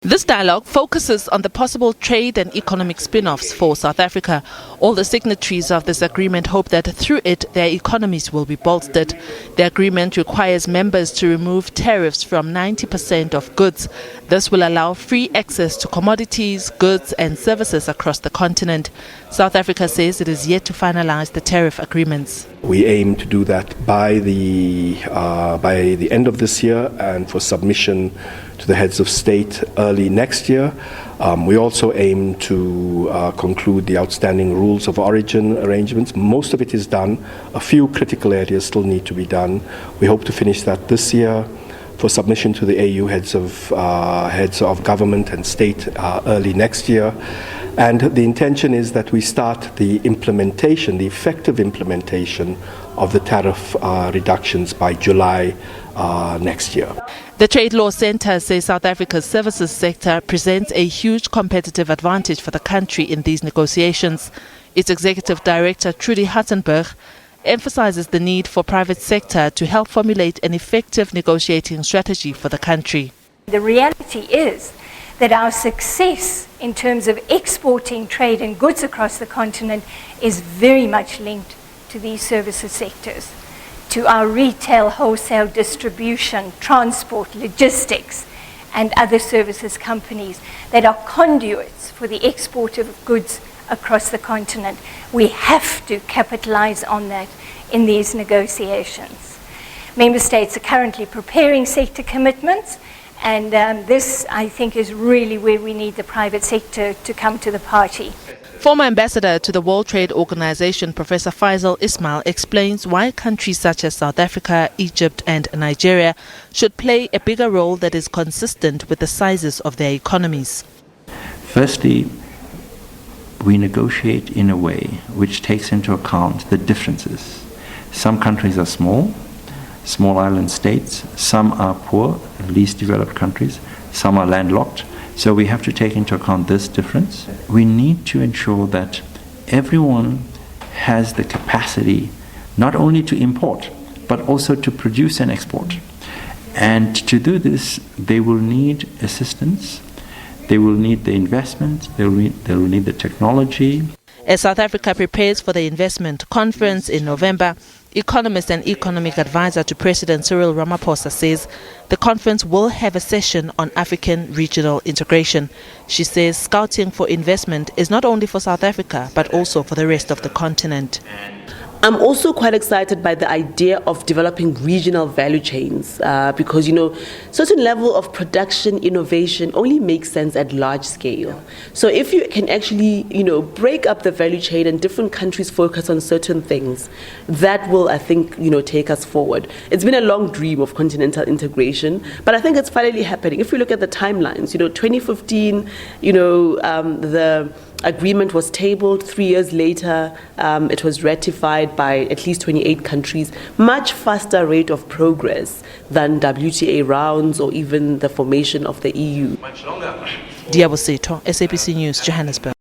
This dialogue focuses on the possible trade and economic spin-offs for South Africa. All the signatories of this agreement hope that through it their economies will be bolstered. The agreement requires members to remove tariffs from 90% of goods. This will allow free access to commodities, goods and services across the continent. South Africa says it is yet to finalise the tariff agreements. We aim to do that by the end of this year and for submission to the heads of state early next year. We also aim to conclude the outstanding rules of origin arrangements. Most of it is done. A few critical areas still need to be done. We hope to finish that this year for submission to the AU heads of government and state early next year. And the intention is that we start the implementation, the effective implementation of the tariff reductions by July next year. The Trade Law Centre says South Africa's services sector presents a huge competitive advantage for the country in these negotiations. Its Executive Director, Trudy Hartenberg, emphasises the need for private sector to help formulate an effective negotiating strategy for the country. The reality is that our success in terms of exporting trade and goods across the continent is very much linked to these services sectors, to our retail, wholesale distribution, transport, logistics, and other services companies that are conduits for the export of goods across the continent. We have to capitalize on that in these negotiations. Member states are currently preparing sector commitments, and this, I think, is really where we need the private sector to come to the party. Former ambassador to the World Trade Organization, Professor Faisal Ismail, explains why countries such as South Africa, Egypt and Nigeria should play a bigger role that is consistent with the sizes of their economies. Firstly, we negotiate in a way which takes into account the differences. Some countries are small island states, some are poor, least developed countries, some are landlocked. So we have to take into account this difference. We need to ensure that everyone has the capacity not only to import, but also to produce and export. And to do this, they will need assistance, they will need the investment, they will need the technology. As South Africa prepares for the investment conference in November, economist and economic advisor to President Cyril Ramaphosa says the conference will have a session on African regional integration. She says scouting for investment is not only for South Africa, but also for the rest of the continent. I'm also quite excited by the idea of developing regional value chains because, certain level of production innovation only makes sense at large scale. So if you can actually, break up the value chain and different countries focus on certain things, that will, I think, take us forward. It's been a long dream of continental integration, but I think it's finally happening. If we look at the timelines, 2015, the agreement was tabled. 3 years later, it was ratified by at least 28 countries. Much faster rate of progress than WTA rounds or even the formation of the EU. Diabo Seto, SABC News, Johannesburg.